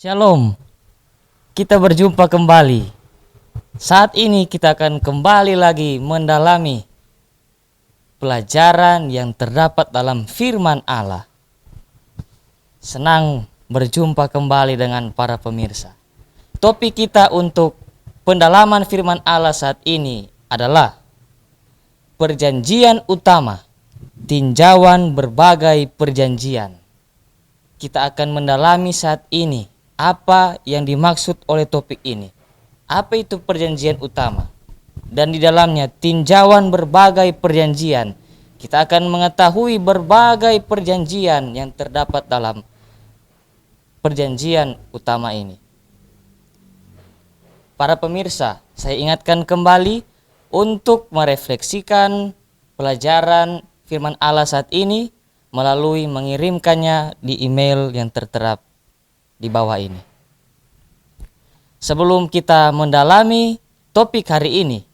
Shalom, kita berjumpa kembali. Saat ini kita akan kembali lagi mendalami pelajaran yang terdapat dalam firman Allah. Senang berjumpa kembali dengan para pemirsa. Topik kita untuk pendalaman firman Allah saat ini adalah perjanjian utama, tinjauan berbagai perjanjian. Kita akan mendalami saat ini apa yang dimaksud oleh topik ini. Apa itu perjanjian utama? Dan di dalamnya tinjauan berbagai perjanjian. Kita akan mengetahui berbagai perjanjian yang terdapat dalam perjanjian utama ini. Para pemirsa, saya ingatkan kembali untuk merefleksikan pelajaran firman Allah saat ini melalui mengirimkannya di email yang tertera di bawah ini. Sebelum kita mendalami topik hari ini,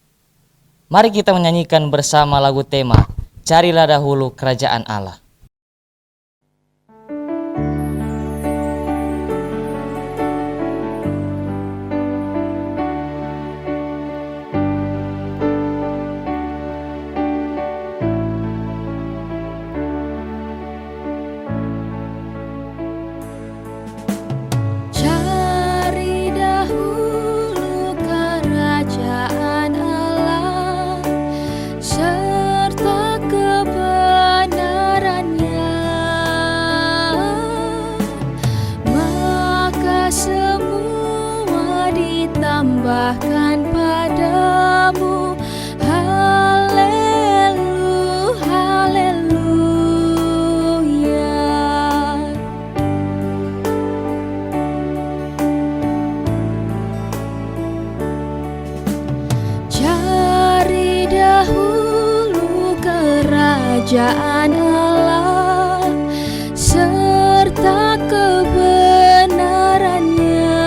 mari kita menyanyikan bersama lagu tema Carilah Dahulu Kerajaan Allah. Bahkan padamu, haleluya, haleluya. Cari dahulu kerajaan Allah serta kebenarannya,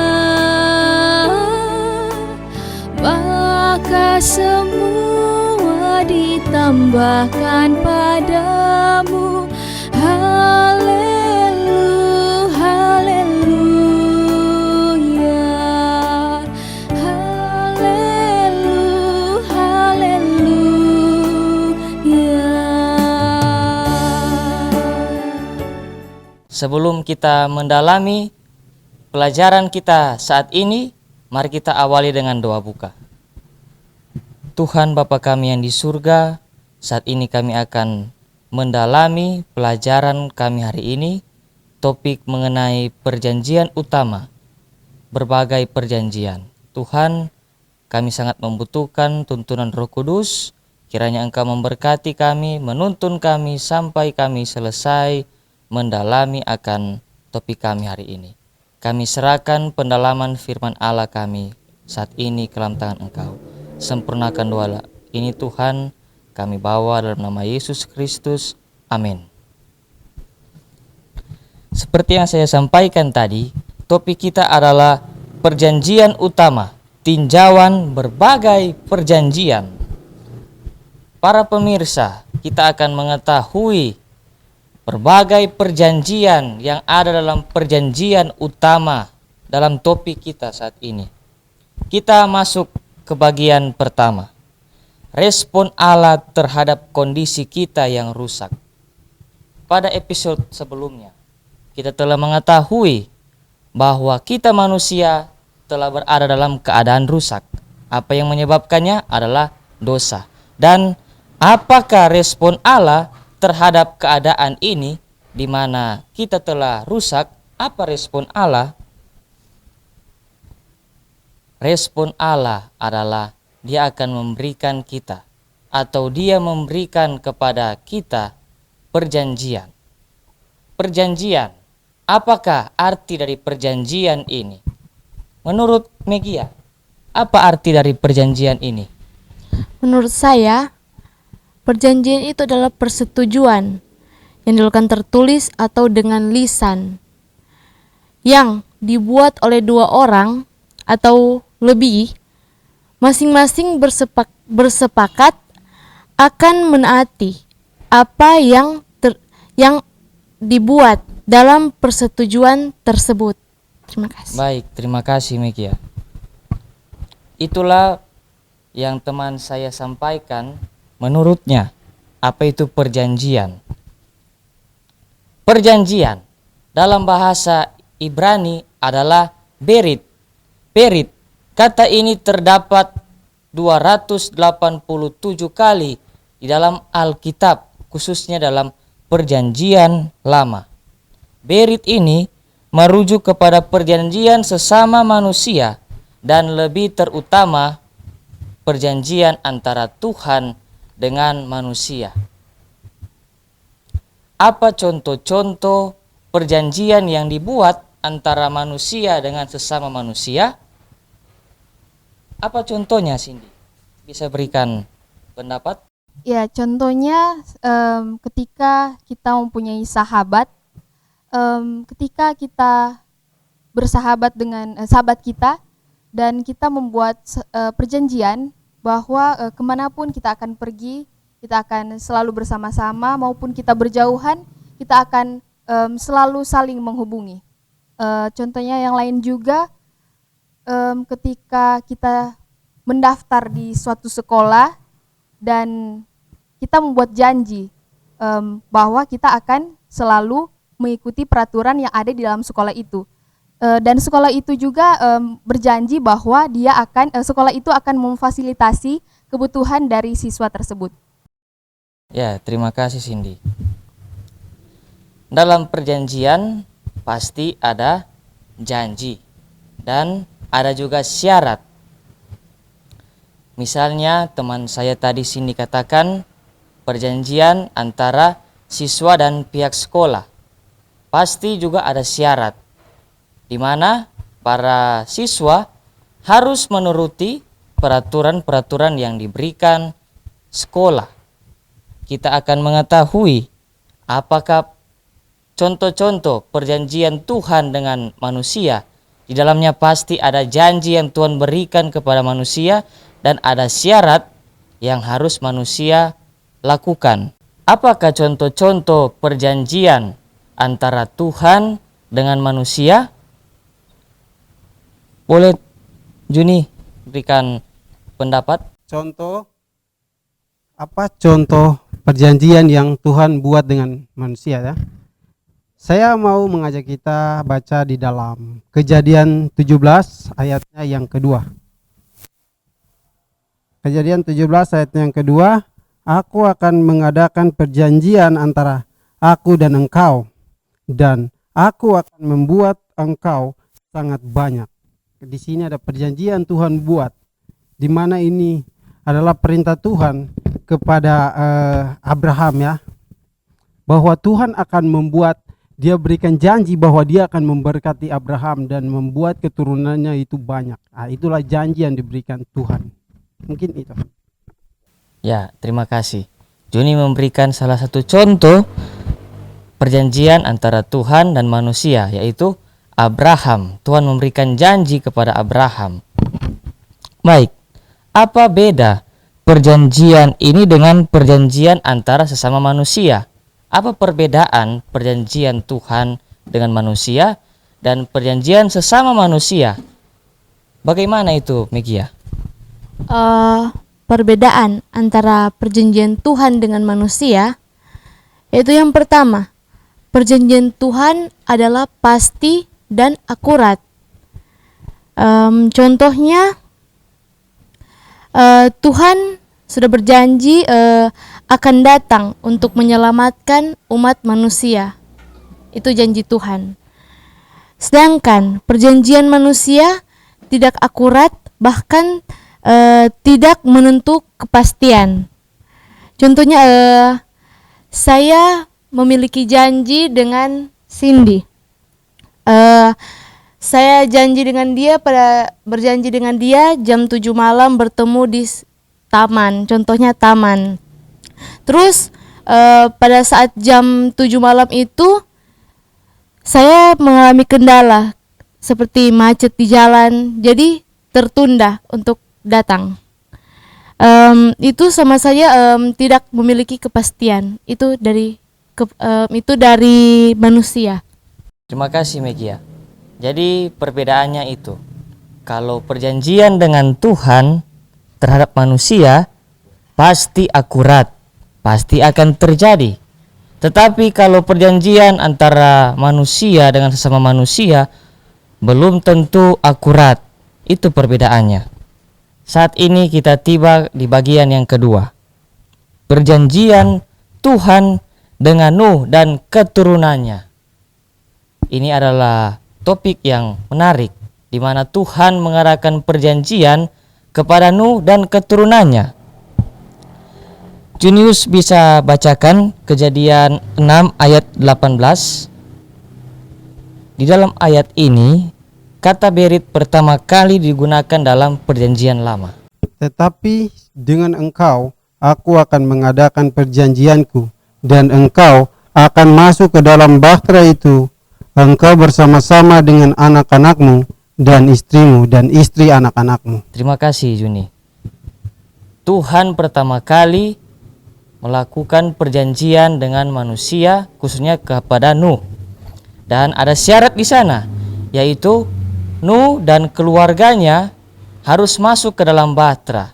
maka semua ditambahkan padamu. Haleluya, haleluya, haleluya, haleluya. Sebelum kita mendalami pelajaran kita saat ini, mari kita awali dengan doa buka. Tuhan Bapa kami yang di surga, saat ini kami akan mendalami pelajaran kami hari ini, topik mengenai perjanjian utama, berbagai perjanjian. Tuhan, kami sangat membutuhkan tuntunan Roh Kudus, kiranya Engkau memberkati kami, menuntun kami sampai kami selesai mendalami akan topik kami hari ini. Kami serahkan pendalaman firman Allah kami saat ini ke dalam tangan Engkau. Sempurnakan doa ini Tuhan, kami bawa dalam nama Yesus Kristus. Amin. Seperti yang saya sampaikan tadi, topik kita adalah perjanjian utama, tinjauan berbagai perjanjian. Para pemirsa, kita akan mengetahui berbagai perjanjian yang ada dalam perjanjian utama dalam topik kita saat ini. Kita masuk ke bagian pertama. Respon Allah terhadap kondisi kita yang rusak. Pada episode sebelumnya, kita telah mengetahui bahwa kita manusia telah berada dalam keadaan rusak. Apa yang menyebabkannya adalah dosa. Dan apakah respon Allah terhadap keadaan ini di mana kita telah rusak? Apa respon Allah? Respon Allah adalah Dia akan memberikan kita atau Dia memberikan kepada kita perjanjian. Perjanjian. Apakah arti dari perjanjian ini? Menurut Megia, apa arti dari perjanjian ini? Menurut saya, perjanjian itu adalah persetujuan yang dilakukan tertulis atau dengan lisan, yang dibuat oleh dua orang atau lebih, masing-masing bersepakat akan menaati apa yang dibuat dalam persetujuan tersebut. Terima kasih. Baik, terima kasih Mekia. Itulah yang teman saya sampaikan menurutnya. Apa itu perjanjian? Perjanjian dalam bahasa Ibrani adalah berit. Berit, kata ini terdapat 287 kali di dalam Alkitab, khususnya dalam Perjanjian Lama. Berit ini merujuk kepada perjanjian sesama manusia dan lebih terutama perjanjian antara Tuhan dengan manusia. Apa contoh-contoh perjanjian yang dibuat antara manusia dengan sesama manusia? Apa contohnya, Cindy? Bisa berikan pendapat? Ya, contohnya ketika kita mempunyai sahabat, ketika kita bersahabat dengan sahabat kita dan kita membuat perjanjian bahwa kemanapun kita akan pergi, kita akan selalu bersama-sama, maupun kita berjauhan, kita akan selalu saling menghubungi. Contohnya yang lain juga, ketika kita mendaftar di suatu sekolah dan kita membuat janji bahwa kita akan selalu mengikuti peraturan yang ada di dalam sekolah itu. Dan sekolah itu juga berjanji bahwa sekolah itu akan memfasilitasi kebutuhan dari siswa tersebut. Ya, terima kasih Cindy. Dalam perjanjian pasti ada janji dan ada juga syarat. Misalnya teman saya tadi Cindy katakan perjanjian antara siswa dan pihak sekolah. Pasti juga ada syarat, di mana para siswa harus menuruti peraturan-peraturan yang diberikan sekolah. Kita akan mengetahui apakah contoh-contoh perjanjian Tuhan dengan manusia. Di dalamnya pasti ada janji yang Tuhan berikan kepada manusia dan ada syarat yang harus manusia lakukan. Apakah contoh-contoh perjanjian antara Tuhan dengan manusia? Boleh Juni berikan pendapat? Apa contoh perjanjian yang Tuhan buat dengan manusia ya? Saya mau mengajak kita baca di dalam Kejadian 17 ayatnya yang kedua. Kejadian 17 ayatnya yang kedua, aku akan mengadakan perjanjian antara aku dan engkau, dan aku akan membuat engkau sangat banyak. Di sini ada perjanjian Tuhan buat, di mana ini adalah perintah Tuhan kepada Abraham ya, bahwa Tuhan akan membuat, dia berikan janji bahwa dia akan memberkati Abraham dan membuat keturunannya itu banyak. Nah, itulah janji yang diberikan Tuhan. Mungkin itu. Ya, terima kasih. Juni memberikan salah satu contoh perjanjian antara Tuhan dan manusia, yaitu Abraham. Tuhan memberikan janji kepada Abraham. Baik, apa beda perjanjian ini dengan perjanjian antara sesama manusia? Apa perbedaan perjanjian Tuhan dengan manusia dan perjanjian sesama manusia? Bagaimana itu, Megia? Perbedaan antara perjanjian Tuhan dengan manusia, yaitu yang pertama, perjanjian Tuhan adalah pasti dan akurat. Contohnya, Tuhan sudah berjanji akan datang untuk menyelamatkan umat manusia. Itu janji Tuhan. Sedangkan perjanjian manusia tidak akurat, bahkan tidak menentu kepastian. Contohnya, saya memiliki janji dengan Cindy. Saya berjanji dengan dia jam 7 malam bertemu di taman, contohnya taman. Terus pada saat jam 7 malam itu saya mengalami kendala seperti macet di jalan, jadi tertunda untuk datang. Itu sama saya tidak memiliki kepastian. Itu dari manusia. Terima kasih Megia. Jadi perbedaannya itu, kalau perjanjian dengan Tuhan terhadap manusia pasti akurat, pasti akan terjadi. Tetapi kalau perjanjian antara manusia dengan sesama manusia belum tentu akurat. Itu perbedaannya. Saat ini kita tiba di bagian yang kedua. Perjanjian Tuhan dengan Nuh dan keturunannya. Ini adalah topik yang menarik, di mana Tuhan mengarahkan perjanjian kepada Nuh dan keturunannya. Junius bisa bacakan Kejadian 6 ayat 18. Di dalam ayat ini, kata berit pertama kali digunakan dalam perjanjian lama. Tetapi dengan engkau aku akan mengadakan perjanjianku, dan engkau akan masuk ke dalam bahtera itu, engkau bersama-sama dengan anak-anakmu dan istrimu dan istri anak-anakmu. Terima kasih Juni. Tuhan pertama kali melakukan perjanjian dengan manusia, khususnya kepada Nuh. Dan ada syarat di sana, yaitu Nuh dan keluarganya harus masuk ke dalam bahtera.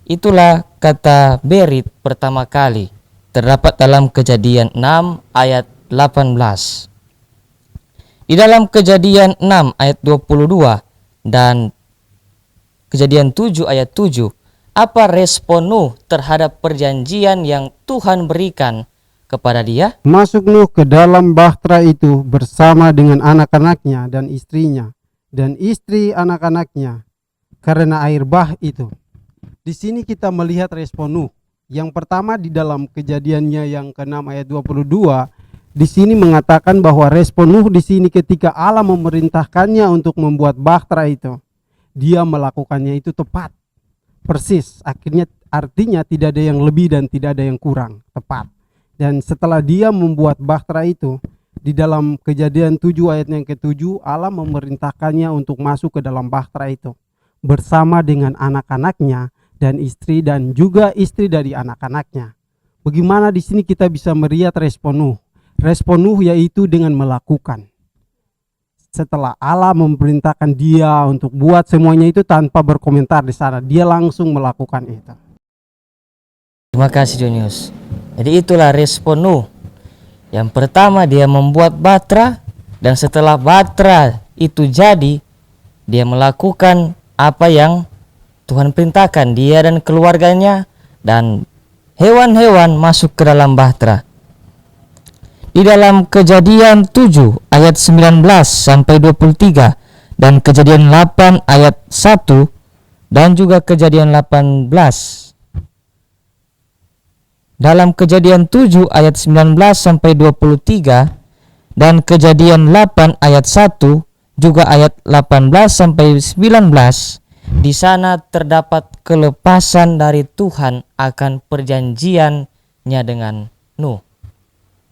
Itulah kata berit pertama kali terdapat dalam Kejadian 6 ayat 18. Di dalam Kejadian 6 ayat 22 dan Kejadian 7 ayat 7, apa respon Nuh terhadap perjanjian yang Tuhan berikan kepada dia? Masuk Nuh ke dalam bahtera itu bersama dengan anak-anaknya dan istrinya dan istri anak-anaknya karena air bah itu. Di sini kita melihat respon Nuh. Yang pertama di dalam Kejadiannya yang ke-6 ayat 22, di sini mengatakan bahwa respon Nuh di sini ketika Allah memerintahkannya untuk membuat bahtera itu, dia melakukannya itu tepat, persis. Akhirnya artinya tidak ada yang lebih dan tidak ada yang kurang, tepat. Dan setelah dia membuat bahtera itu, di dalam Kejadian 7 ayat yang ke-7, Allah memerintahkannya untuk masuk ke dalam bahtera itu bersama dengan anak-anaknya dan juga istri dari anak-anaknya. Bagaimana di sini kita bisa melihat respon Nuh? Respon Nuh yaitu dengan melakukan. Setelah Allah memerintahkan dia untuk buat semuanya itu tanpa berkomentar di sana, dia langsung melakukan itu. Terima kasih Junius. Jadi itulah respon Nuh. Yang pertama dia membuat bahtera, dan setelah bahtera itu jadi, dia melakukan apa yang Tuhan perintahkan. Dia dan keluarganya dan hewan-hewan masuk ke dalam bahtera. Di dalam Kejadian 7 ayat 19 sampai 23 dan Kejadian 8 ayat 1 dan juga Kejadian 18. Dalam Kejadian 7 ayat 19 sampai 23 dan Kejadian 8 ayat 1 juga ayat 18 sampai 19, di sana terdapat kelepasan dari Tuhan akan perjanjiannya dengan Nuh.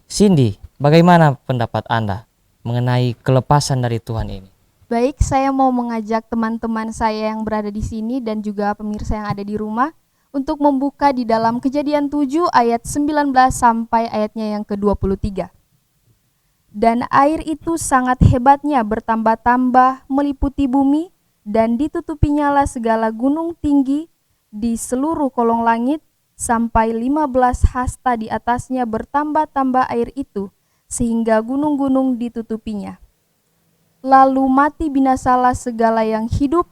Cindy, bagaimana pendapat Anda mengenai kelepasan dari Tuhan ini? Baik, saya mau mengajak teman-teman saya yang berada di sini dan juga pemirsa yang ada di rumah untuk membuka di dalam Kejadian 7 ayat 19 sampai ayatnya yang ke-23. Dan air itu sangat hebatnya bertambah-tambah meliputi bumi, dan ditutupinya segala gunung tinggi di seluruh kolong langit, sampai 15 hasta di atasnya bertambah-tambah air itu, sehingga gunung-gunung ditutupinya. Lalu mati binasalah segala yang hidup,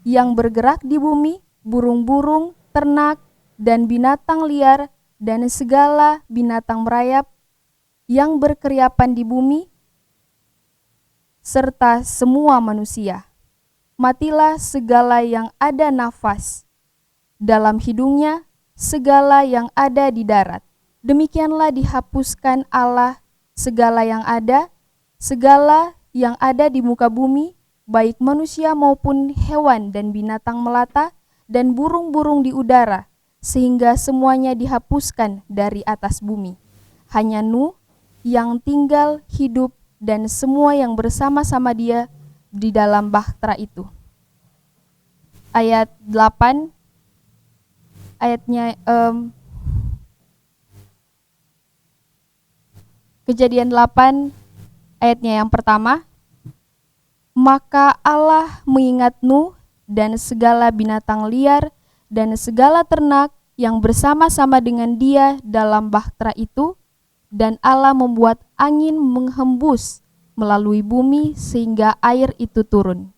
yang bergerak di bumi, burung-burung, ternak, dan binatang liar, dan segala binatang merayap, yang berkeriapan di bumi, serta semua manusia. Matilah segala yang ada nafas dalam hidungnya, segala yang ada di darat. Demikianlah dihapuskan Allah segala yang ada di muka bumi, baik manusia maupun hewan dan binatang melata dan burung-burung di udara, sehingga semuanya dihapuskan dari atas bumi. Hanya Nuh yang tinggal hidup dan semua yang bersama-sama dia di dalam bahtera itu. Ayat 8, ayatnya Kejadian 8 ayatnya yang pertama. Maka Allah mengingat Nuh dan segala binatang liar dan segala ternak yang bersama-sama dengan dia dalam bahtera itu, dan Allah membuat angin menghembus melalui bumi sehingga air itu turun.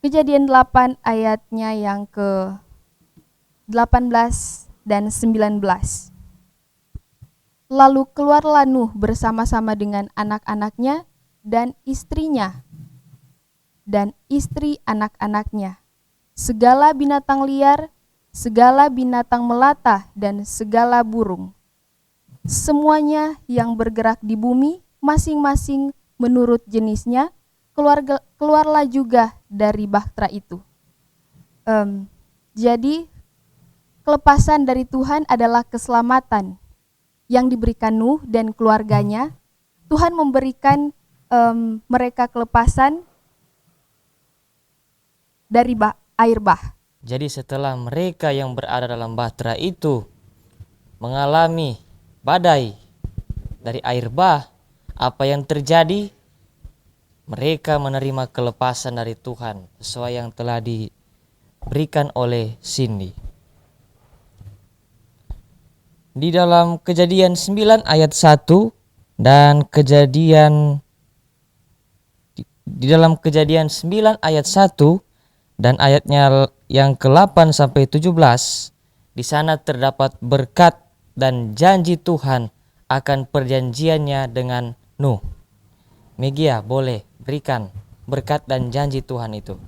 Kejadian 8 ayatnya yang ke 18 dan 19. Lalu keluarlah Nuh bersama-sama dengan anak-anaknya dan istrinya dan istri anak-anaknya, segala binatang liar, segala binatang melata dan segala burung. Semuanya yang bergerak di bumi masing-masing menurut jenisnya, keluarlah juga dari bahtera itu. Jadi kelepasan dari Tuhan adalah keselamatan yang diberikan Nuh dan keluarganya. Tuhan memberikan mereka kelepasan dari air bah. Jadi setelah mereka yang berada dalam bahtera itu mengalami badai dari air bah, apa yang terjadi? Mereka menerima kelepasan dari Tuhan sesuai yang telah diberikan oleh Cindy. Di dalam Kejadian 9 ayat 1 dan di dalam Kejadian 9 ayat 1 dan ayatnya yang ke-8 sampai 17, di sana terdapat berkat dan janji Tuhan akan perjanjiannya dengan Nuh. Megia, boleh berikan berkat dan janji Tuhan itu.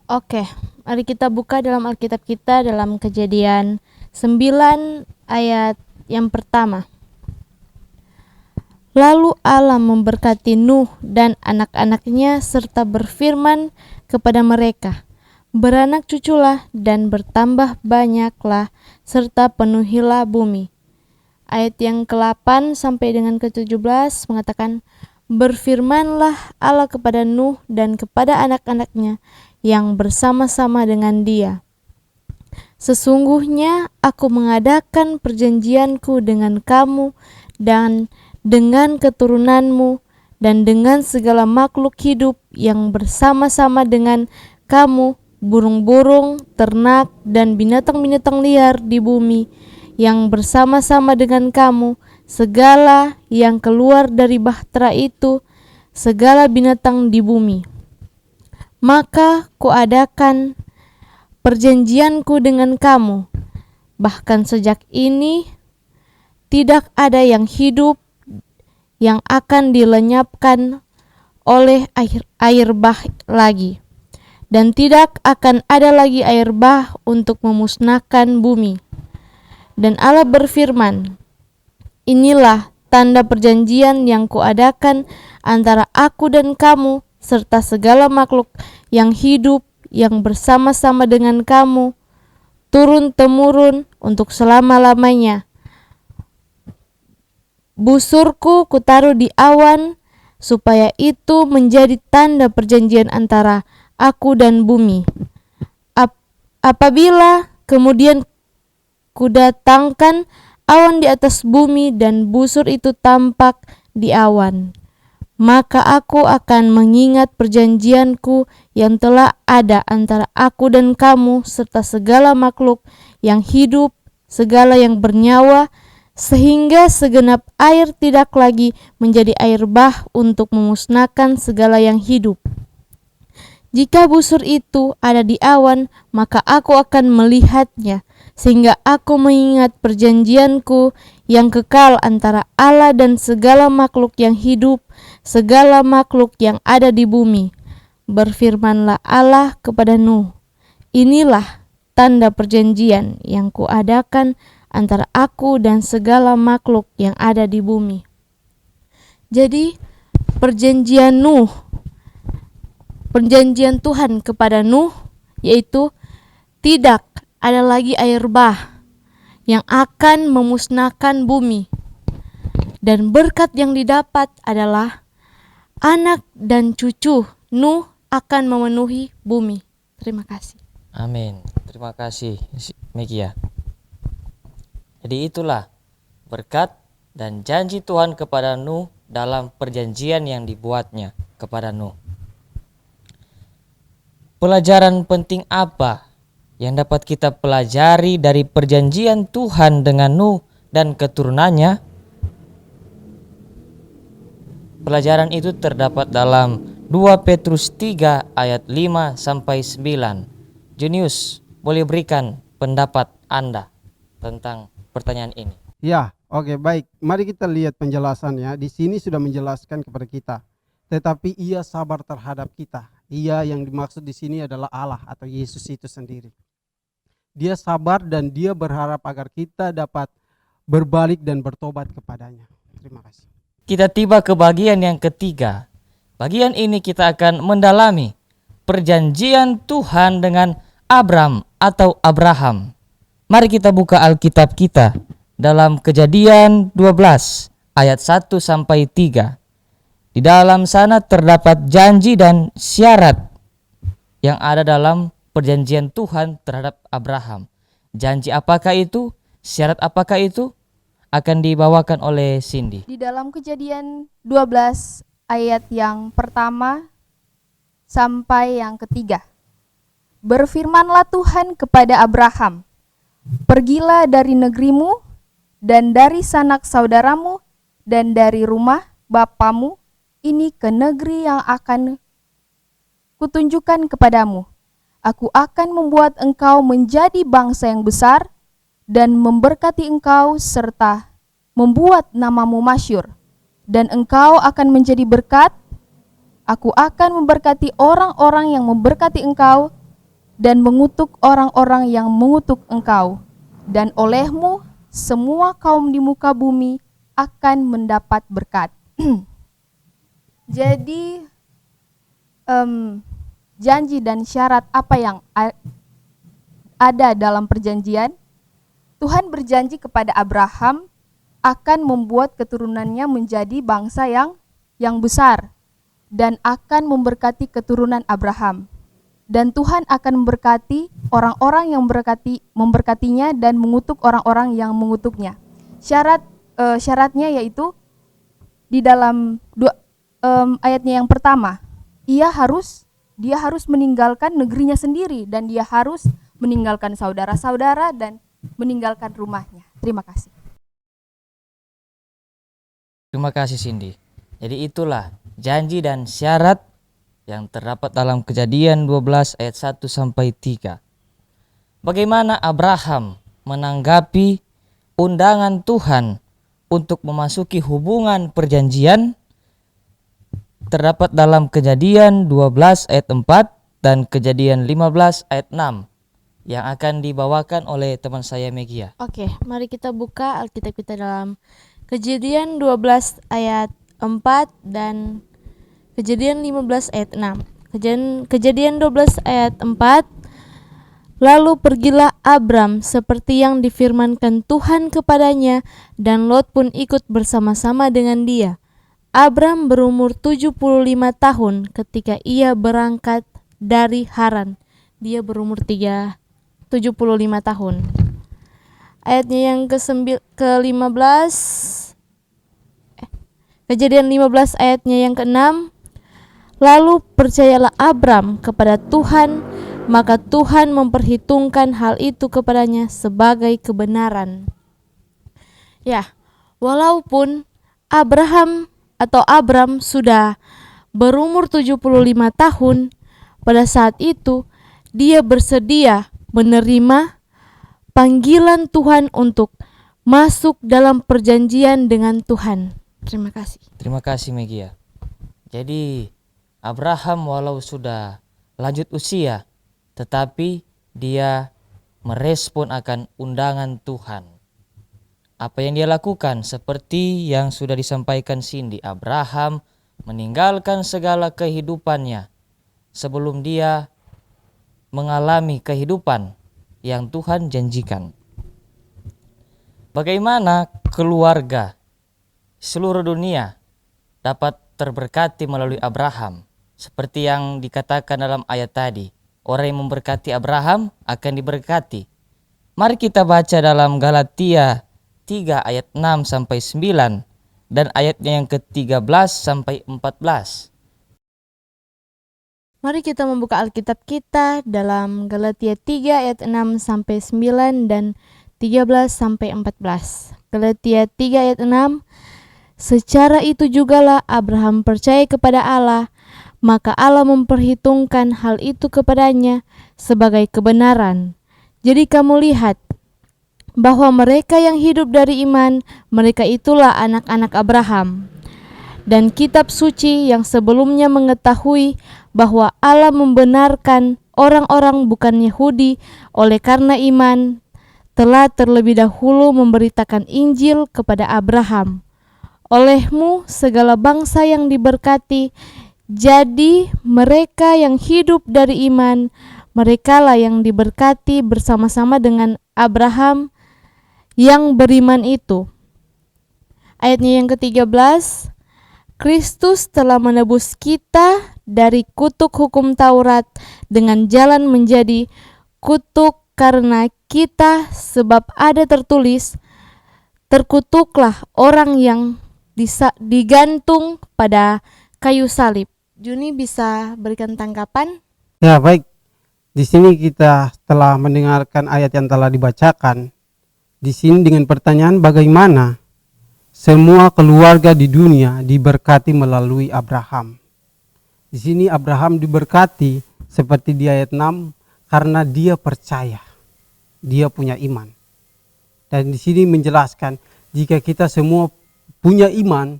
Oke, mari kita buka dalam Alkitab kita dalam Kejadian 9 ayat yang pertama. Lalu Allah memberkati Nuh dan anak-anaknya serta berfirman kepada mereka, beranak cuculah dan bertambah banyaklah serta penuhilah bumi. Ayat yang ke-8 sampai dengan ke-17 mengatakan, berfirmanlah Allah kepada Nuh dan kepada anak-anaknya yang bersama-sama dengan dia. Sesungguhnya aku mengadakan perjanjianku dengan kamu dan dengan keturunanmu dan dengan segala makhluk hidup yang bersama-sama dengan kamu, burung-burung, ternak, dan binatang-binatang liar di bumi yang bersama-sama dengan kamu, segala yang keluar dari bahtera itu, segala binatang di bumi. Maka kuadakan perjanjianku dengan kamu, bahkan sejak ini tidak ada yang hidup yang akan dilenyapkan oleh air bah lagi, dan tidak akan ada lagi air bah untuk memusnahkan bumi. Dan Allah berfirman, inilah tanda perjanjian yang kuadakan antara aku dan kamu serta segala makhluk yang hidup yang bersama-sama dengan kamu turun-temurun untuk selama-lamanya. Busurku kutaruh di awan supaya itu menjadi tanda perjanjian antara aku dan bumi. Apabila kemudian kudatangkan awan di atas bumi dan busur itu tampak di awan, maka aku akan mengingat perjanjianku yang telah ada antara aku dan kamu serta segala makhluk yang hidup, segala yang bernyawa, sehingga segenap air tidak lagi menjadi air bah untuk memusnahkan segala yang hidup. Jika busur itu ada di awan, maka aku akan melihatnya, sehingga aku mengingat perjanjianku yang kekal antara Allah dan segala makhluk yang hidup, segala makhluk yang ada di bumi. Berfirmanlah Allah kepada Nuh, inilah tanda perjanjian yang kuadakan antara aku dan segala makhluk yang ada di bumi. Jadi perjanjian Tuhan kepada Nuh yaitu tidak ada lagi air bah yang akan memusnahkan bumi. Dan berkat yang didapat adalah anak dan cucu Nuh akan memenuhi bumi. Terima kasih. Amin. Terima kasih Megia. Jadi itulah berkat dan janji Tuhan kepada Nuh dalam perjanjian yang dibuatnya kepada Nuh. pelajaran penting apa yang dapat kita pelajari dari perjanjian Tuhan dengan Nuh dan keturunannya? Pelajaran itu terdapat dalam 2 Petrus 3 ayat 5 sampai 9. Junius, boleh berikan pendapat Anda tentang pertanyaan ini? Ya, oke, baik. Mari kita lihat penjelasannya. Di sini sudah menjelaskan kepada kita. Tetapi ia sabar terhadap kita. Ia yang dimaksud di sini adalah Allah atau Yesus itu sendiri. Dia sabar dan dia berharap agar kita dapat berbalik dan bertobat kepadanya. Terima kasih. Kita tiba ke bagian yang ketiga. Bagian ini kita akan mendalami perjanjian Tuhan dengan Abram atau Abraham. Mari kita buka Alkitab kita dalam Kejadian 12 ayat 1 sampai 3. Di dalam sana terdapat janji dan syarat yang ada dalam perjanjian Tuhan terhadap Abraham. Janji apakah itu? Syarat apakah itu? Akan dibawakan oleh Cindy. Di dalam Kejadian 12 ayat yang pertama sampai yang ketiga. Berfirmanlah Tuhan kepada Abraham, pergilah dari negerimu dan dari sanak saudaramu dan dari rumah bapamu ini ke negeri yang akan kutunjukkan kepadamu. Aku akan membuat engkau menjadi bangsa yang besar dan memberkati engkau serta membuat namamu masyhur. Dan engkau akan menjadi berkat. Aku akan memberkati orang-orang yang memberkati engkau dan mengutuk orang-orang yang mengutuk engkau. Dan olehmu semua kaum di muka bumi akan mendapat berkat. Jadi janji dan syarat apa yang ada dalam perjanjian? Tuhan berjanji kepada Abraham akan membuat keturunannya menjadi bangsa yang besar dan akan memberkati keturunan Abraham. Dan Tuhan akan memberkati orang-orang yang memberkatinya dan mengutuk orang-orang yang mengutuknya. Syaratnya yaitu di dalam ayatnya yang pertama, dia harus meninggalkan negerinya sendiri dan dia harus meninggalkan saudara-saudara dan meninggalkan rumahnya. Terima kasih. Terima kasih Cindy. Jadi itulah janji dan syarat yang terdapat dalam Kejadian 12 ayat 1 sampai 3. Bagaimana Abraham menanggapi undangan Tuhan untuk memasuki hubungan perjanjian? Terdapat dalam Kejadian 12 ayat 4 dan Kejadian 15 ayat 6 yang akan dibawakan oleh teman saya Megia. Oke, mari kita buka Alkitab kita dalam Kejadian 12 ayat 4 dan Kejadian 15 ayat 6. Kejadian 12 ayat 4. Lalu pergilah Abram seperti yang difirmankan Tuhan kepadanya, dan Lot pun ikut bersama-sama dengan dia. Abram berumur 75 tahun ketika ia berangkat dari Haran. Dia berumur 75 tahun. Ayatnya yang ke-15. Kejadian 15 ayatnya yang ke-6. Lalu percayalah Abram kepada Tuhan, maka Tuhan memperhitungkan hal itu kepadanya sebagai kebenaran. Ya, walaupun Abram sudah berumur 75 tahun, pada saat itu dia bersedia menerima panggilan Tuhan untuk masuk dalam perjanjian dengan Tuhan. Terima kasih. Terima kasih Megia. Jadi Abraham walau sudah lanjut usia, tetapi dia merespon akan undangan Tuhan. Apa yang dia lakukan seperti yang sudah disampaikan Cindy, Abraham meninggalkan segala kehidupannya sebelum dia mengalami kehidupan yang Tuhan janjikan. Bagaimana keluarga seluruh dunia dapat terberkati melalui Abraham? Seperti yang dikatakan dalam ayat tadi, orang yang memberkati Abraham akan diberkati. Mari kita baca dalam Galatia 3 ayat 6 sampai 9 dan ayatnya yang ke-13 sampai 14. Mari kita membuka Alkitab kita dalam Galatia 3 ayat 6 sampai 9 dan 13 sampai 14. Galatia 3 ayat 6. Secara itu jugalah Abraham percaya kepada Allah, maka Allah memperhitungkan hal itu kepadanya sebagai kebenaran. Jadi kamu lihat bahwa mereka yang hidup dari iman, mereka itulah anak-anak Abraham. Dan kitab suci yang sebelumnya mengetahui bahwa Allah membenarkan orang-orang bukan Yahudi oleh karena iman, telah terlebih dahulu memberitakan Injil kepada Abraham. Olehmu segala bangsa yang diberkati, jadi mereka yang hidup dari iman, merekalah yang diberkati bersama-sama dengan Abraham yang beriman itu. Ayatnya yang ke-13, Kristus telah menebus kita dari kutuk hukum Taurat dengan jalan menjadi kutuk karena kita, sebab ada tertulis, terkutuklah orang yang digantung pada kayu salib. Juni bisa berikan tanggapan? Ya, baik. Di sini kita telah mendengarkan ayat yang telah dibacakan. Di sini dengan pertanyaan bagaimana semua keluarga di dunia diberkati melalui Abraham. Di sini Abraham diberkati seperti di ayat 6 karena dia percaya. Dia punya iman. Dan di sini menjelaskan jika kita semua punya iman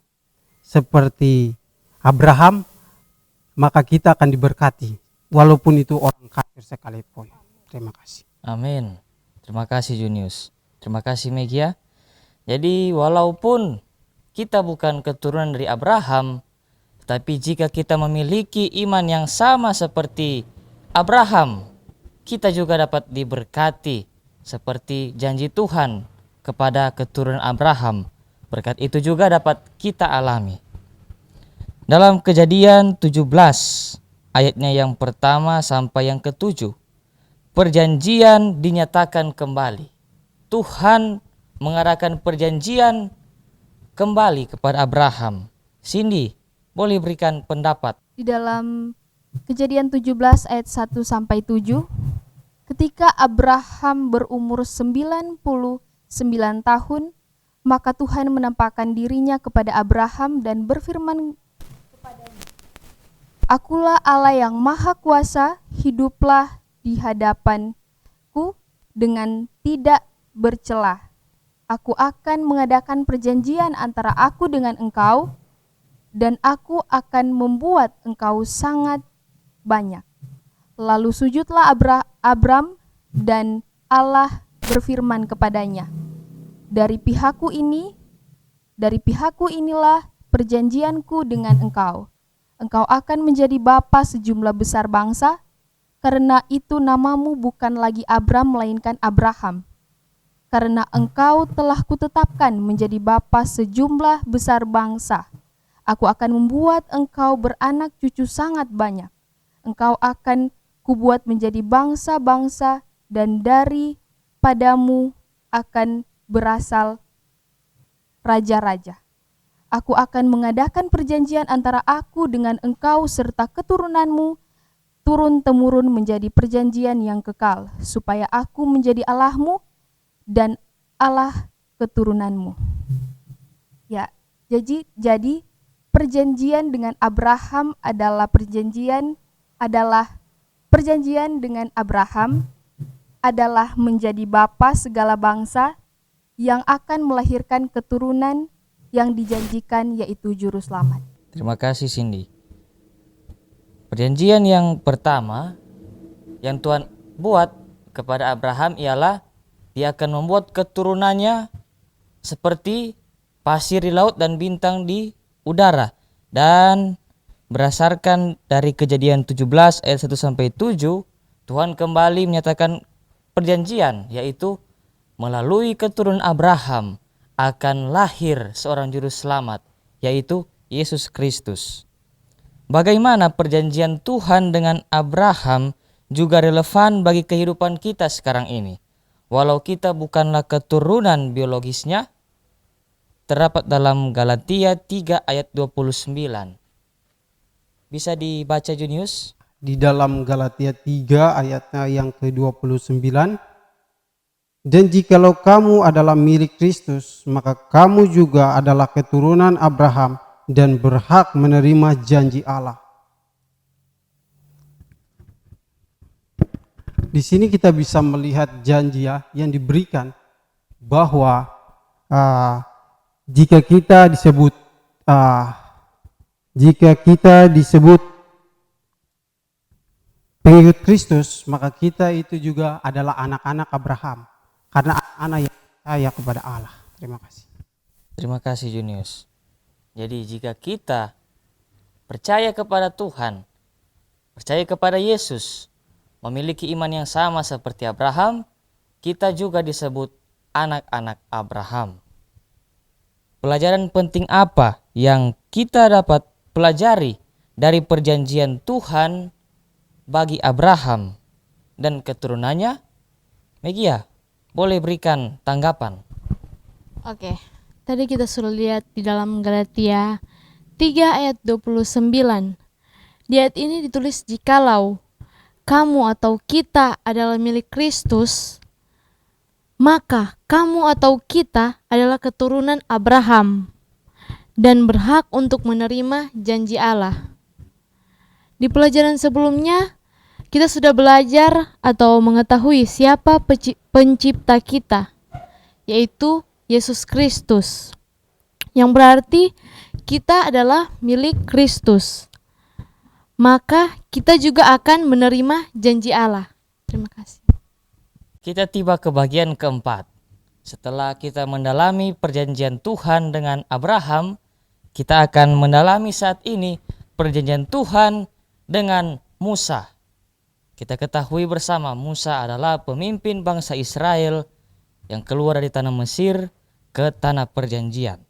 seperti Abraham, maka kita akan diberkati walaupun itu orang kafir sekalipun. Terima kasih. Amin. Terima kasih Junius. Terima kasih Megia. Jadi walaupun kita bukan keturunan dari Abraham, tapi jika kita memiliki iman yang sama seperti Abraham, kita juga dapat diberkati seperti janji Tuhan kepada keturunan Abraham. Berkat itu juga dapat kita alami. Dalam Kejadian 17 ayatnya yang pertama sampai yang ke-7, perjanjian dinyatakan kembali. Tuhan mengarahkan perjanjian kembali kepada Abraham. Cindy, boleh berikan pendapat? Di dalam Kejadian 17 ayat 1 sampai 7, ketika Abraham berumur 99 tahun, maka Tuhan menampakkan dirinya kepada Abraham dan berfirman kepadanya, Akulah Allah yang maha kuasa, hiduplah di hadapanku dengan tidak bercelah. Aku akan mengadakan perjanjian antara aku dengan engkau, dan aku akan membuat engkau sangat banyak. Lalu sujudlah Abram, dan Allah berfirman kepadanya, dari pihakku inilah perjanjianku dengan engkau. Engkau akan menjadi bapa sejumlah besar bangsa, karena itu namamu bukan lagi Abram melainkan Abraham. Karena engkau telah kutetapkan menjadi bapa sejumlah besar bangsa. Aku akan membuat engkau beranak cucu sangat banyak. Engkau akan kubuat menjadi bangsa-bangsa, dan daripadamu akan berasal raja-raja. Aku akan mengadakan perjanjian antara aku dengan engkau serta keturunanmu, turun-temurun menjadi perjanjian yang kekal, supaya aku menjadi Allahmu dan Allah keturunanmu. Ya, jadi perjanjian dengan Abraham adalah perjanjian dengan Abraham adalah menjadi bapa segala bangsa yang akan melahirkan keturunan yang dijanjikan, yaitu juru selamat. Terima kasih Cindy. Perjanjian yang pertama yang Tuhan buat kepada Abraham ialah Dia akan membuat keturunannya seperti pasir di laut dan bintang di udara. Dan berdasarkan dari Kejadian 17 ayat 1 sampai 7, Tuhan kembali menyatakan perjanjian, yaitu melalui keturunan Abraham akan lahir seorang juru selamat, yaitu Yesus Kristus. Bagaimana perjanjian Tuhan dengan Abraham juga relevan bagi kehidupan kita sekarang ini. Walau kita bukanlah keturunan biologisnya, terdapat dalam Galatia 3 ayat 29. Bisa dibaca Junius? di dalam Galatia 3 ayatnya yang ke-29. Dan jikalau kamu adalah milik Kristus, maka kamu juga adalah keturunan Abraham dan berhak menerima janji Allah. Di sini kita bisa melihat janji yang diberikan bahwa jika kita disebut pengikut Kristus, maka kita itu juga adalah anak-anak Abraham, karena anak yang percaya kepada Allah. Terima kasih. Terima kasih Junius. Jadi jika kita percaya kepada Tuhan, percaya kepada Yesus, memiliki iman yang sama seperti Abraham, kita juga disebut anak-anak Abraham. Pelajaran penting apa yang kita dapat pelajari dari perjanjian Tuhan bagi Abraham dan keturunannya? Megia, boleh berikan tanggapan. Oke, tadi kita sudah lihat di dalam Galatia 3 ayat 29. Di ayat ini ditulis jikalau kamu atau kita adalah milik Kristus, maka kamu atau kita adalah keturunan Abraham dan berhak untuk menerima janji Allah. Di pelajaran sebelumnya, kita sudah belajar atau mengetahui siapa pencipta kita, yaitu Yesus Kristus, yang berarti kita adalah milik Kristus. Maka kita juga akan menerima janji Allah. Terima kasih. Kita tiba ke bagian keempat. Setelah kita mendalami perjanjian Tuhan dengan Abraham, kita akan mendalami saat ini perjanjian Tuhan dengan Musa. Kita ketahui bersama Musa adalah pemimpin bangsa Israel yang keluar dari tanah Mesir ke tanah perjanjian.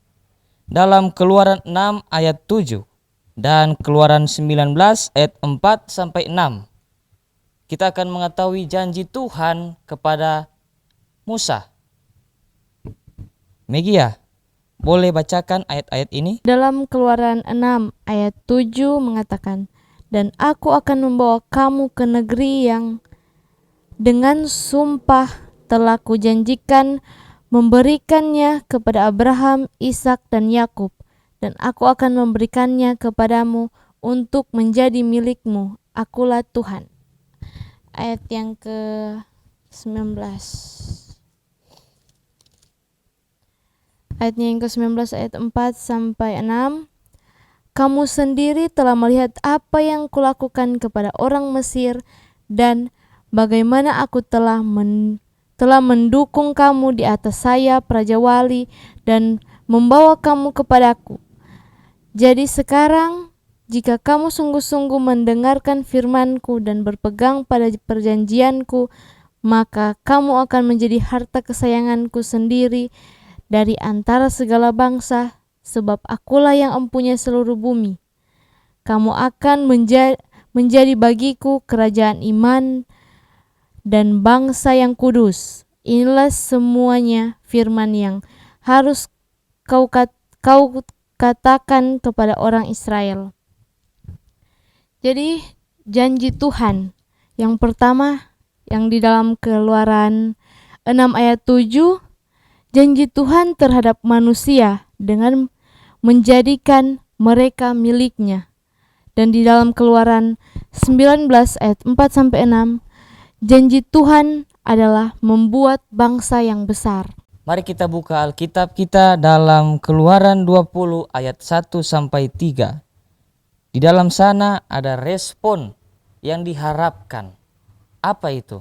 Dalam Keluaran 6 ayat 7 dan Keluaran 19 ayat 4 sampai 6, kita akan mengetahui janji Tuhan kepada Musa. Megia, boleh bacakan ayat-ayat ini? Dalam Keluaran 6 ayat 7 mengatakan, dan aku akan membawa kamu ke negeri yang dengan sumpah telah kujanjikan memberikannya kepada Abraham, Ishak dan Yakub, dan aku akan memberikannya kepadamu untuk menjadi milikmu. Akulah Tuhan. Ayat yang ke-19. Ayatnya yang ke-19 ayat 4 sampai 6. Kamu sendiri telah melihat apa yang kulakukan kepada orang Mesir dan bagaimana aku telah mendukung kamu di atas sayap Raja Wali dan membawa kamu kepadaku. Jadi sekarang jika kamu sungguh-sungguh mendengarkan firman-Ku dan berpegang pada perjanjian-Ku, maka kamu akan menjadi harta kesayangan-Ku sendiri dari antara segala bangsa, sebab akulah yang empunya seluruh bumi. Kamu akan menjadi bagiku kerajaan iman dan bangsa yang kudus. Inilah semuanya firman yang harus kau katakan kepada orang Israel. Jadi janji Tuhan yang pertama yang di dalam Keluaran 6 ayat 7, janji Tuhan terhadap manusia dengan menjadikan mereka miliknya. Dan di dalam Keluaran 19 ayat 4 sampai 6, janji Tuhan adalah membuat bangsa yang besar. Mari kita buka Alkitab kita dalam Keluaran 20 ayat 1 sampai 3. Di dalam sana ada respon yang diharapkan. Apa itu?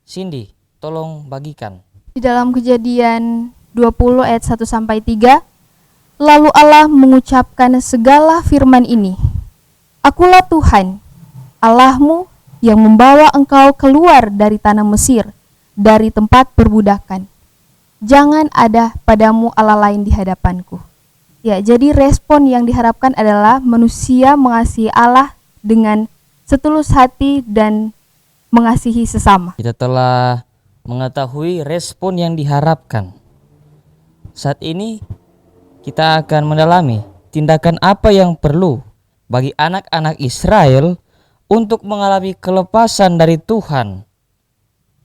Cindy, tolong bagikan. Di dalam Kejadian 20 ayat 1 sampai 3, lalu Allah mengucapkan segala firman ini. Akulah Tuhan, Allahmu yang membawa engkau keluar dari tanah Mesir, dari tempat perbudakan. Jangan ada padamu Allah lain di hadapanku. Ya, jadi respon yang diharapkan adalah manusia mengasihi Allah dengan setulus hati dan mengasihi sesama. Kita telah mengetahui respon yang diharapkan. Saat ini kita akan mendalami tindakan apa yang perlu bagi anak-anak Israel untuk mengalami kelepasan dari Tuhan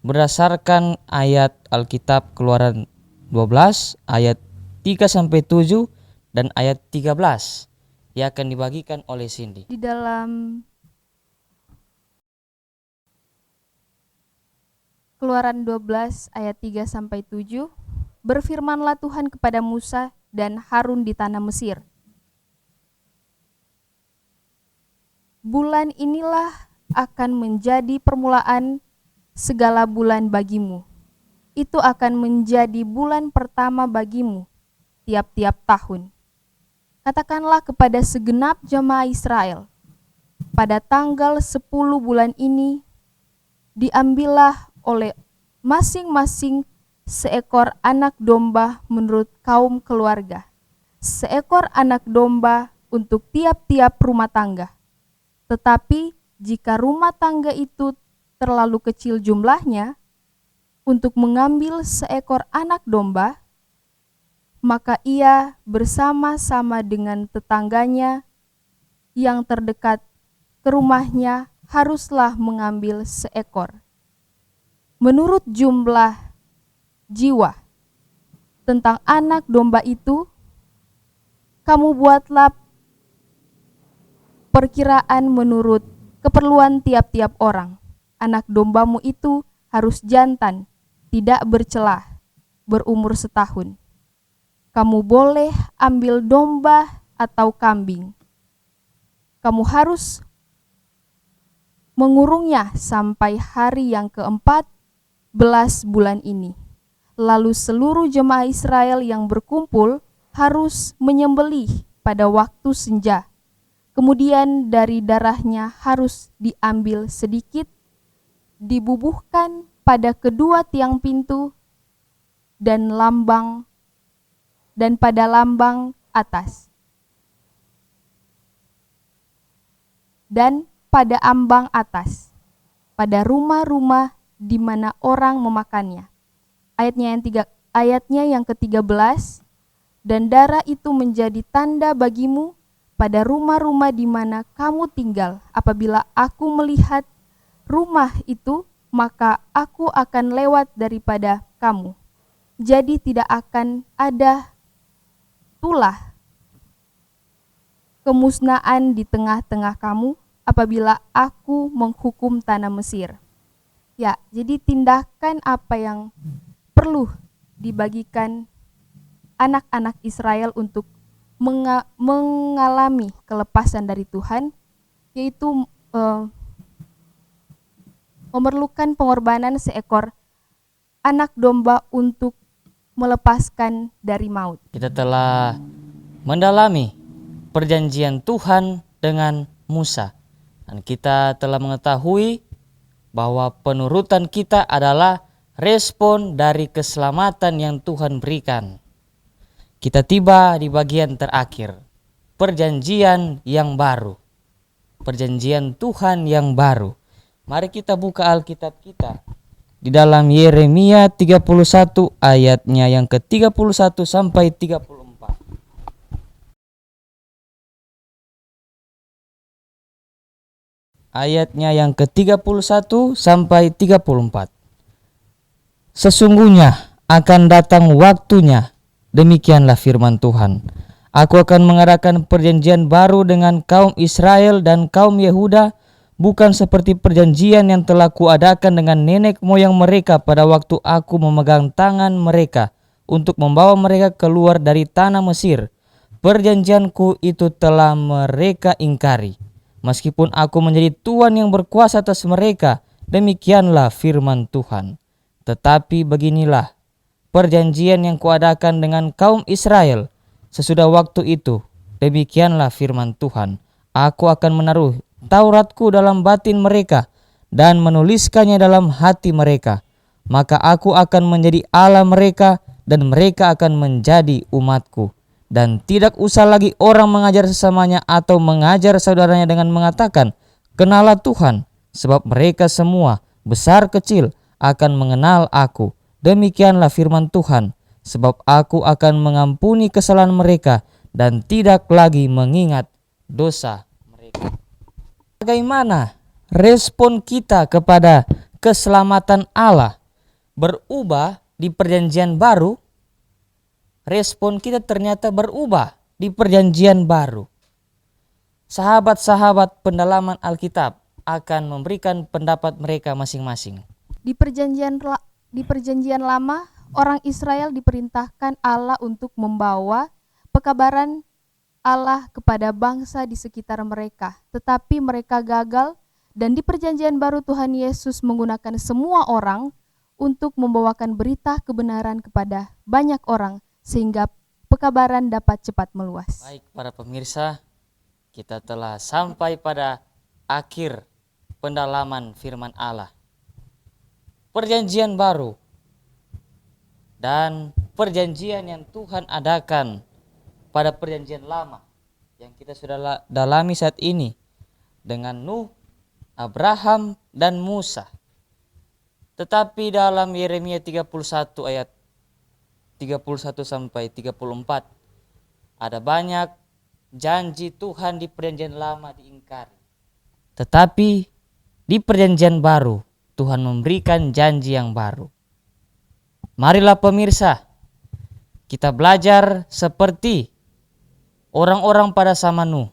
berdasarkan ayat Alkitab Keluaran 12 ayat 3-7 dan ayat 13 yang akan dibagikan oleh Cindy. Di dalam Keluaran 12 ayat 3-7, berfirmanlah Tuhan kepada Musa dan Harun di tanah Mesir. Bulan inilah akan menjadi permulaan segala bulan bagimu. Itu akan menjadi bulan pertama bagimu tiap-tiap tahun. Katakanlah kepada segenap jemaah Israel, pada tanggal 10 bulan ini diambillah oleh masing-masing seekor anak domba menurut kaum keluarga, seekor anak domba untuk tiap-tiap rumah tangga. Tetapi jika rumah tangga itu terlalu kecil jumlahnya untuk mengambil seekor anak domba, maka ia bersama-sama dengan tetangganya yang terdekat ke rumahnya haruslah mengambil seekor. Menurut jumlah jiwa tentang anak domba itu, kamu buatlah perkiraan menurut keperluan tiap-tiap orang. Anak dombamu itu harus jantan, tidak bercelah, berumur setahun. Kamu boleh ambil domba atau kambing. Kamu harus mengurungnya sampai hari yang ke-14 bulan ini. Lalu seluruh jemaah Israel yang berkumpul harus menyembelih pada waktu senja. Kemudian dari darahnya harus diambil sedikit, dibubuhkan pada kedua tiang pintu dan pada lambang atas, dan pada ambang atas, pada rumah-rumah di mana orang memakannya. Ayatnya yang ke-13, dan darah itu menjadi tanda bagimu pada rumah-rumah di mana kamu tinggal. Apabila aku melihat rumah itu, maka aku akan lewat daripada kamu. Jadi tidak akan ada tulah kemusnahan di tengah-tengah kamu apabila aku menghukum tanah Mesir. Ya, jadi tindakan apa yang perlu dibagikan anak-anak Israel untuk mengalami kelepasan dari Tuhan, yaitu memerlukan pengorbanan seekor anak domba untuk melepaskan dari maut. Kita telah mendalami perjanjian Tuhan dengan Musa, dan kita telah mengetahui bahwa penurutan kita adalah respon dari keselamatan yang Tuhan berikan. Kita tiba di bagian terakhir, perjanjian yang baru, perjanjian Tuhan yang baru. Mari kita buka Alkitab kita di dalam Yeremia 31 ayatnya yang ke-31 sampai 34. Ayatnya yang ke-31 sampai 34. Sesungguhnya akan datang waktunya, demikianlah firman Tuhan. Aku akan mengadakan perjanjian baru dengan kaum Israel dan kaum Yehuda, bukan seperti perjanjian yang telah kuadakan dengan nenek moyang mereka pada waktu aku memegang tangan mereka untuk membawa mereka keluar dari tanah Mesir. Perjanjianku itu telah mereka ingkari, meskipun aku menjadi Tuhan yang berkuasa atas mereka. Demikianlah firman Tuhan. Tetapi beginilah perjanjian yang kuadakan dengan kaum Israel sesudah waktu itu. Demikianlah firman Tuhan. Aku akan menaruh Tauratku dalam batin mereka dan menuliskannya dalam hati mereka. Maka aku akan menjadi Allah mereka dan mereka akan menjadi umatku. Dan tidak usah lagi orang mengajar sesamanya atau mengajar saudaranya dengan mengatakan, kenalah Tuhan, sebab mereka semua, besar kecil, akan mengenal aku. Demikianlah firman Tuhan, sebab aku akan mengampuni kesalahan mereka dan tidak lagi mengingat dosa mereka. Bagaimana respon kita kepada keselamatan Allah berubah di perjanjian baru, respon kita ternyata berubah di perjanjian baru. Sahabat-sahabat pendalaman Alkitab akan memberikan pendapat mereka masing-masing. Di perjanjian lama, orang Israel diperintahkan Allah untuk membawa pekabaran Allah kepada bangsa di sekitar mereka, tetapi mereka gagal. Dan di perjanjian baru Tuhan Yesus menggunakan semua orang untuk membawakan berita kebenaran kepada banyak orang sehingga pekabaran dapat cepat meluas. Baik para pemirsa, kita telah sampai pada akhir pendalaman firman Allah. Perjanjian baru dan perjanjian yang Tuhan adakan pada perjanjian lama yang kita sudah dalami saat ini dengan Nuh, Abraham, dan Musa. Tetapi dalam Yeremia 31 ayat 31 sampai 34 ada banyak janji Tuhan di perjanjian lama diingkari. Tetapi di perjanjian baru Tuhan memberikan janji yang baru. Marilah pemirsa, kita belajar seperti orang-orang pada zaman Nuh.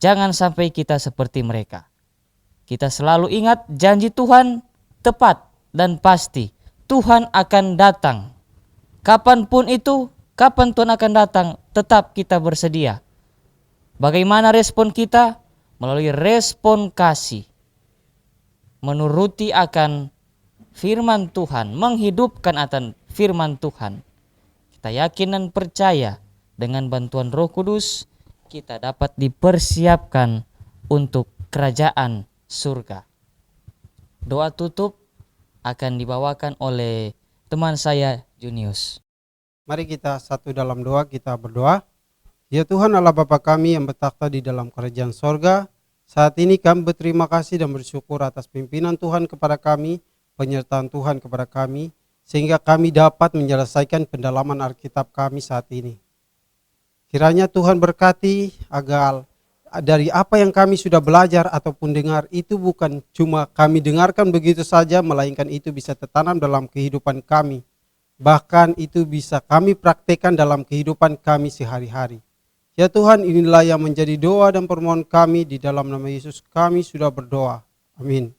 Jangan sampai kita seperti mereka. Kita selalu ingat janji Tuhan tepat dan pasti. Tuhan akan datang. Kapanpun itu, kapan Tuhan akan datang, tetap kita bersedia. Bagaimana respon kita? Melalui respon kasih. Menuruti akan firman Tuhan, menghidupkan akan firman Tuhan. Kita yakin dan percaya dengan bantuan Roh Kudus kita dapat dipersiapkan untuk kerajaan surga. Doa tutup akan dibawakan oleh teman saya Junius. Mari kita satu dalam doa, kita berdoa. Ya Tuhan Allah Bapa kami yang bertakhta di dalam kerajaan sorga, saat ini kami berterima kasih dan bersyukur atas pimpinan Tuhan kepada kami, penyertaan Tuhan kepada kami, sehingga kami dapat menyelesaikan pendalaman Alkitab kami saat ini. Kiranya Tuhan berkati agar dari apa yang kami sudah belajar ataupun dengar itu bukan cuma kami dengarkan begitu saja, melainkan itu bisa tertanam dalam kehidupan kami. Bahkan itu bisa kami praktekkan dalam kehidupan kami sehari-hari. Ya Tuhan, inilah yang menjadi doa dan permohonan kami, di dalam nama Yesus kami sudah berdoa. Amin.